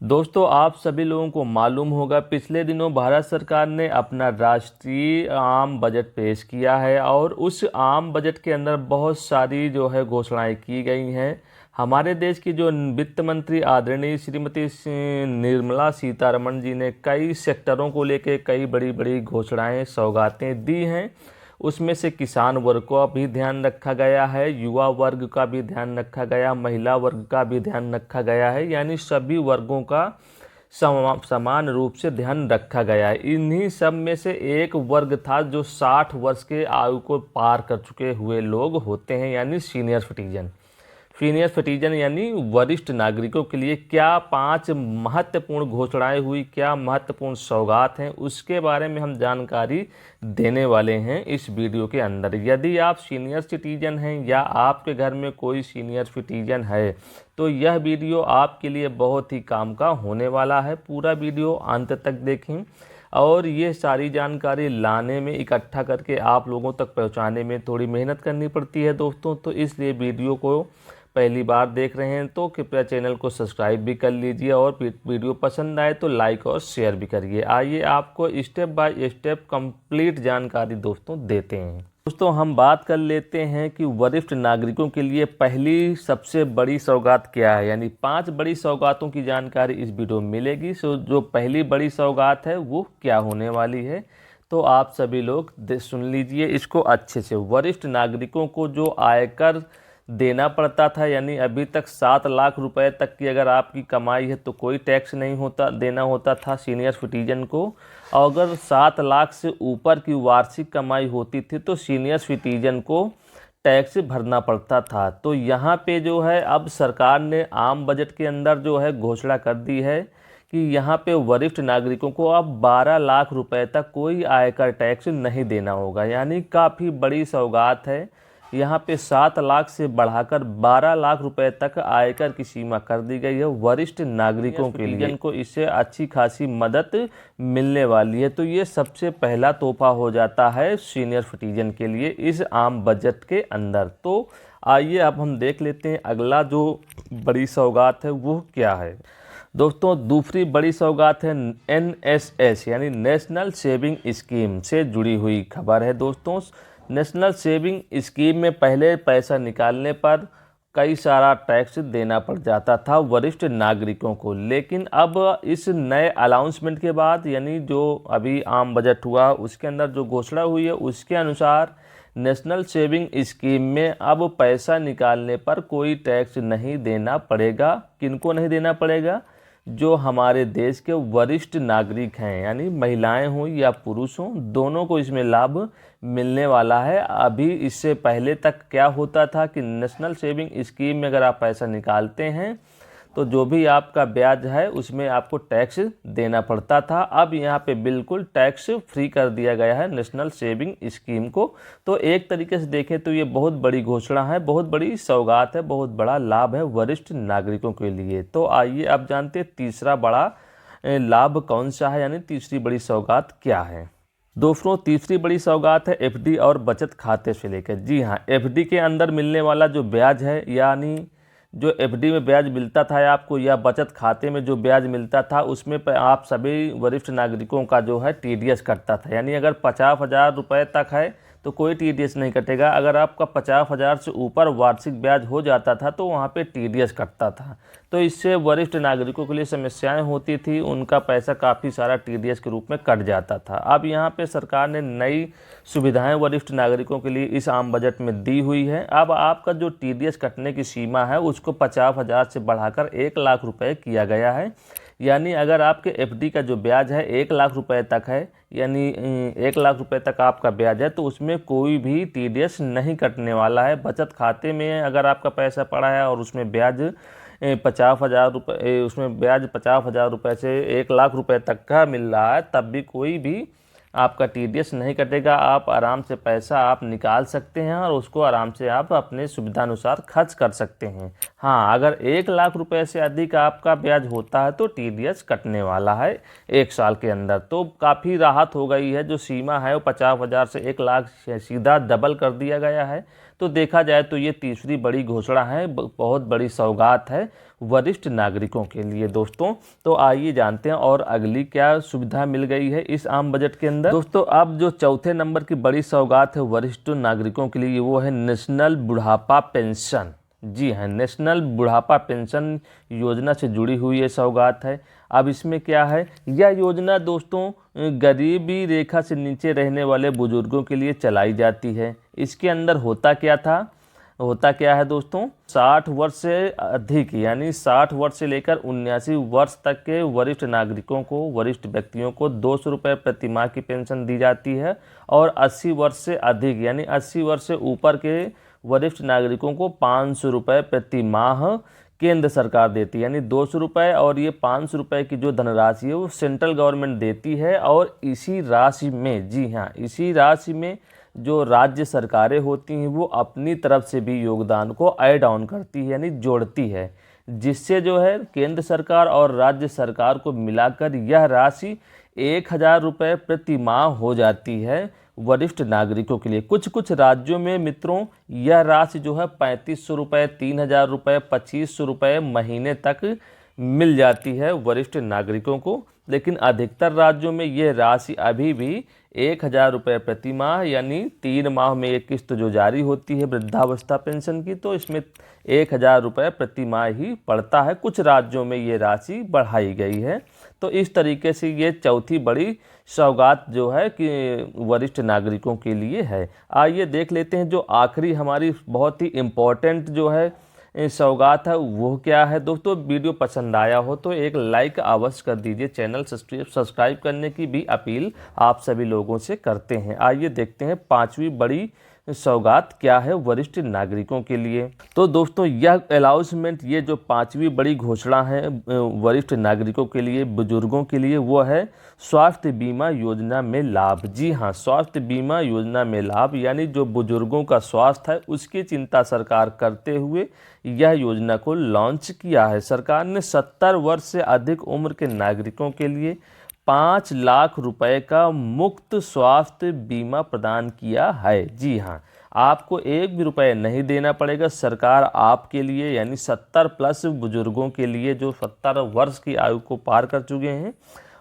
दोस्तों, आप सभी लोगों को मालूम होगा पिछले दिनों भारत सरकार ने अपना राष्ट्रीय आम बजट पेश किया है और उस आम बजट के अंदर बहुत सारी जो है घोषणाएं की गई हैं। हमारे देश की जो वित्त मंत्री आदरणीय श्रीमती निर्मला सीतारमण जी ने कई सेक्टरों को लेकर कई बड़ी बड़ी घोषणाएं सौगातें दी हैं। उसमें से किसान वर्ग का भी ध्यान रखा गया है, युवा वर्ग का भी ध्यान रखा गया, महिला वर्ग का भी ध्यान रखा गया है, यानी सभी वर्गों का समान रूप से ध्यान रखा गया है। इन्हीं सब में से एक वर्ग था जो 60 वर्ष के आयु को पार कर चुके हुए लोग होते हैं, यानी सीनियर सिटीजन यानी वरिष्ठ नागरिकों के लिए क्या 5 महत्वपूर्ण घोषणाएं हुई, क्या महत्वपूर्ण सौगात हैं, उसके बारे में हम जानकारी देने वाले हैं इस वीडियो के अंदर। यदि आप सीनियर सिटीजन हैं या आपके घर में कोई सीनियर सिटीजन है तो यह वीडियो आपके लिए बहुत ही काम का होने वाला है। पूरा वीडियो अंत तक देखें और ये सारी जानकारी लाने में, इकट्ठा करके आप लोगों तक पहुंचाने में थोड़ी मेहनत करनी पड़ती है दोस्तों, तो इसलिए वीडियो को पहली बार देख रहे हैं तो कृपया चैनल को सब्सक्राइब भी कर लीजिए और वीडियो पसंद आए तो लाइक और शेयर भी करिए। आइए आपको स्टेप बाय स्टेप कंप्लीट जानकारी दोस्तों देते हैं। दोस्तों, हम बात कर लेते हैं कि वरिष्ठ नागरिकों के लिए पहली सबसे बड़ी सौगात क्या है, यानी 5 बड़ी सौगातों की जानकारी इस वीडियो में मिलेगी। सो जो पहली बड़ी सौगात है वो क्या होने वाली है, तो आप सभी लोग सुन लीजिए इसको अच्छे से। वरिष्ठ नागरिकों को जो आयकर देना पड़ता था, यानी अभी तक 7 लाख रुपए तक की अगर आपकी कमाई है तो कोई टैक्स नहीं देना होता था सीनियर सिटीजन को। और अगर 7 लाख से ऊपर की वार्षिक कमाई होती थी तो सीनियर सिटीजन को टैक्स भरना पड़ता था। तो यहाँ पे जो है अब सरकार ने आम बजट के अंदर जो है घोषणा कर दी है कि यहाँ पे वरिष्ठ नागरिकों को अब 12 लाख रुपए तक कोई आयकर टैक्स नहीं देना होगा, यानी काफ़ी बड़ी सौगात है। यहाँ पे 7 लाख से बढ़ाकर 12 लाख रुपए तक आयकर की सीमा कर दी गई है वरिष्ठ नागरिकों के लिए। को इससे अच्छी खासी मदद मिलने वाली है, तो ये सबसे पहला तोहफा हो जाता है सीनियर सिटीजन के लिए इस आम बजट के अंदर। तो आइए अब हम देख लेते हैं अगला जो बड़ी सौगात है वो क्या है। दोस्तों, दूसरी बड़ी सौगात है NSS यानी नेशनल सेविंग स्कीम से जुड़ी हुई खबर है। दोस्तों, नेशनल सेविंग स्कीम में पहले पैसा निकालने पर कई सारा टैक्स देना पड़ जाता था वरिष्ठ नागरिकों को, लेकिन अब इस नए अनाउंसमेंट के बाद, यानी जो अभी आम बजट हुआ उसके अंदर जो घोषणा हुई है उसके अनुसार नेशनल सेविंग स्कीम में अब पैसा निकालने पर कोई टैक्स नहीं देना पड़ेगा। किनको नहीं देना पड़ेगा? जो हमारे देश के वरिष्ठ नागरिक हैं, यानी महिलाएं हों या पुरुष हों, दोनों को इसमें लाभ मिलने वाला है। अभी इससे पहले तक क्या होता था कि नेशनल सेविंग स्कीम में अगर आप पैसा निकालते हैं तो जो भी आपका ब्याज है उसमें आपको टैक्स देना पड़ता था। अब यहाँ पे बिल्कुल टैक्स फ्री कर दिया गया है नेशनल सेविंग स्कीम को। तो एक तरीके से देखें तो ये बहुत बड़ी घोषणा है, बहुत बड़ी सौगात है, बहुत बड़ा लाभ है वरिष्ठ नागरिकों के लिए। तो आइए अब जानते हैं तीसरा बड़ा लाभ कौन सा है, यानी तीसरी बड़ी सौगात क्या है। दोस्तों, तीसरी बड़ी सौगात है FD और बचत खाते से लेकर। जी हाँ, FD के अंदर मिलने वाला जो ब्याज है, यानी जो FD में ब्याज मिलता था आपको या बचत खाते में जो ब्याज मिलता था उसमें आप सभी वरिष्ठ नागरिकों का जो है TDS कटता था। यानी अगर 50,000 रुपये तक है तो कोई TDS नहीं कटेगा। अगर आपका 50,000 से ऊपर वार्षिक ब्याज हो जाता था तो वहाँ पे TDS कटता था। तो इससे वरिष्ठ नागरिकों के लिए समस्याएं होती थी, उनका पैसा काफ़ी सारा TDS के रूप में कट जाता था। अब यहाँ पे सरकार ने नई सुविधाएं वरिष्ठ नागरिकों के लिए इस आम बजट में दी हुई है। अब आपका जो TDS कटने की सीमा है उसको 50,000 से बढ़ाकर 1 लाख रुपये किया गया है। यानी अगर आपके FD का जो ब्याज है 1 लाख रुपए तक है, यानी 1 लाख रुपए तक आपका ब्याज है, तो उसमें कोई भी TDS नहीं कटने वाला है। बचत खाते में अगर आपका पैसा पड़ा है और उसमें ब्याज 50,000 रुपये, उसमें ब्याज 50,000 रुपये से 1 लाख रुपए तक का मिल रहा है, तब भी कोई भी आपका TDS नहीं कटेगा। आप आराम से पैसा आप निकाल सकते हैं और उसको आराम से आप अपने सुविधानुसार खर्च कर सकते हैं। हाँ, अगर 1 लाख रुपए से अधिक आपका ब्याज होता है तो TDS कटने वाला है 1 साल के अंदर। तो काफ़ी राहत हो गई है, जो सीमा है वो 50,000 से 1 लाख सीधा डबल कर दिया गया है। तो देखा जाए तो ये तीसरी बड़ी घोषणा है, बहुत बड़ी सौगात है वरिष्ठ नागरिकों के लिए दोस्तों। तो आइए जानते हैं और अगली क्या सुविधा मिल गई है इस आम बजट के अंदर। दोस्तों अब जो चौथे नंबर की बड़ी सौगात है वरिष्ठ नागरिकों के लिए, वो है नेशनल बुढ़ापा पेंशन। जी हाँ, नेशनल बुढ़ापा पेंशन योजना से जुड़ी हुई ये सौगात है। अब इसमें क्या है, यह योजना दोस्तों गरीबी रेखा से नीचे रहने वाले बुजुर्गों के लिए चलाई जाती है। इसके अंदर होता क्या है दोस्तों, 60 वर्ष से अधिक यानी 60 वर्ष से लेकर 79 वर्ष तक के वरिष्ठ नागरिकों को, वरिष्ठ व्यक्तियों को 200 रुपये प्रति माह की पेंशन दी जाती है। और 80 वर्ष से अधिक यानी 80 वर्ष से ऊपर के वरिष्ठ नागरिकों को 500 रुपये प्रति माह केंद्र सरकार देती है। यानी 200 रुपये और ये 500 रुपये की जो धनराशि है वो सेंट्रल गवर्नमेंट देती है। और इसी राशि में, जी हाँ, इसी राशि में जो राज्य सरकारें होती हैं वो अपनी तरफ से भी योगदान को ऐड ऑन करती है यानी जोड़ती है, जिससे जो है केंद्र सरकार और राज्य सरकार को मिलाकर यह राशि 1000 रुपये प्रति माह हो जाती है वरिष्ठ नागरिकों के लिए। कुछ कुछ राज्यों में मित्रों यह राशि जो है 3500 रुपये, 3000 रुपये, 2500 रुपये महीने तक मिल जाती है वरिष्ठ नागरिकों को। लेकिन अधिकतर राज्यों में ये राशि अभी भी 1000 रुपये प्रति माह यानी 3 माह में एक किस्त जो जारी होती है वृद्धावस्था पेंशन की, तो इसमें 1000 रुपये प्रति माह ही पड़ता है। कुछ राज्यों में ये राशि बढ़ाई गई है। तो इस तरीके से ये चौथी बड़ी सौगात जो है कि वरिष्ठ नागरिकों के लिए है। आइए देख लेते हैं जो आखिरी हमारी बहुत ही इम्पोर्टेंट जो है सौगात है वो क्या है। दोस्तों वीडियो पसंद आया हो तो एक लाइक अवश्य कर दीजिए। चैनल सब्सक्राइब करने की भी अपील आप सभी लोगों से करते हैं। आइए देखते हैं पांचवी बड़ी सौगात क्या है वरिष्ठ नागरिकों के लिए। तो दोस्तों यह अनाउंसमेंट, ये जो पांचवी बड़ी घोषणा है वरिष्ठ नागरिकों के लिए, बुजुर्गों के लिए, वो है स्वास्थ्य बीमा योजना में लाभ। जी हाँ, स्वास्थ्य बीमा योजना में लाभ यानी जो बुजुर्गों का स्वास्थ्य है उसकी चिंता सरकार करते हुए यह योजना को लॉन्च किया है। सरकार ने 70 वर्ष से अधिक उम्र के नागरिकों के लिए 5 लाख रुपए का मुफ्त स्वास्थ्य बीमा प्रदान किया है। जी हाँ, आपको एक भी रुपये नहीं देना पड़ेगा। सरकार आपके लिए यानी 70 प्लस बुजुर्गों के लिए जो 70 वर्ष की आयु को पार कर चुके हैं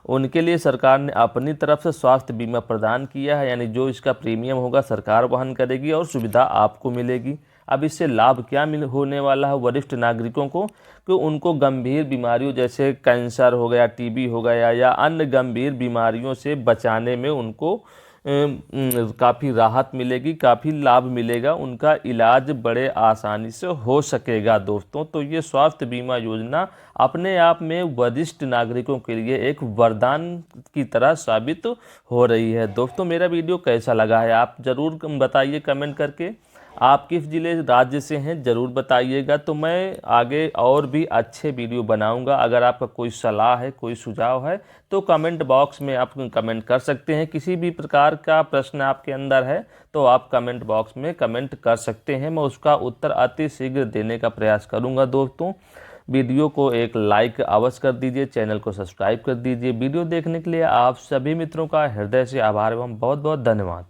उनके लिए सरकार ने अपनी तरफ से स्वास्थ्य बीमा प्रदान किया है। यानी जो इसका प्रीमियम होगा सरकार वहन करेगी और सुविधा आपको मिलेगी। अब इससे लाभ क्या होने वाला है वरिष्ठ नागरिकों को कि उनको गंभीर बीमारियों जैसे कैंसर हो गया, टीबी हो गया या अन्य गंभीर बीमारियों से बचाने में उनको काफ़ी राहत मिलेगी, काफ़ी लाभ मिलेगा। उनका इलाज बड़े आसानी से हो सकेगा दोस्तों। तो ये स्वास्थ्य बीमा योजना अपने आप में वरिष्ठ नागरिकों के लिए एक वरदान की तरह साबित हो रही है। दोस्तों मेरा वीडियो कैसा लगा है आप ज़रूर बताइए कमेंट करके। आप किस जिले राज्य से हैं ज़रूर बताइएगा, तो मैं आगे और भी अच्छे वीडियो बनाऊंगा। अगर आपका कोई सलाह है, कोई सुझाव है तो कमेंट बॉक्स में आप कमेंट कर सकते हैं। किसी भी प्रकार का प्रश्न आपके अंदर है तो आप कमेंट बॉक्स में कमेंट कर सकते हैं, मैं उसका उत्तर अति शीघ्र देने का प्रयास करूँगा। दोस्तों वीडियो को एक लाइक अवश्य कर दीजिए, चैनल को सब्सक्राइब कर दीजिए। वीडियो देखने के लिए आप सभी मित्रों का हृदय से आभार एवं बहुत बहुत धन्यवाद।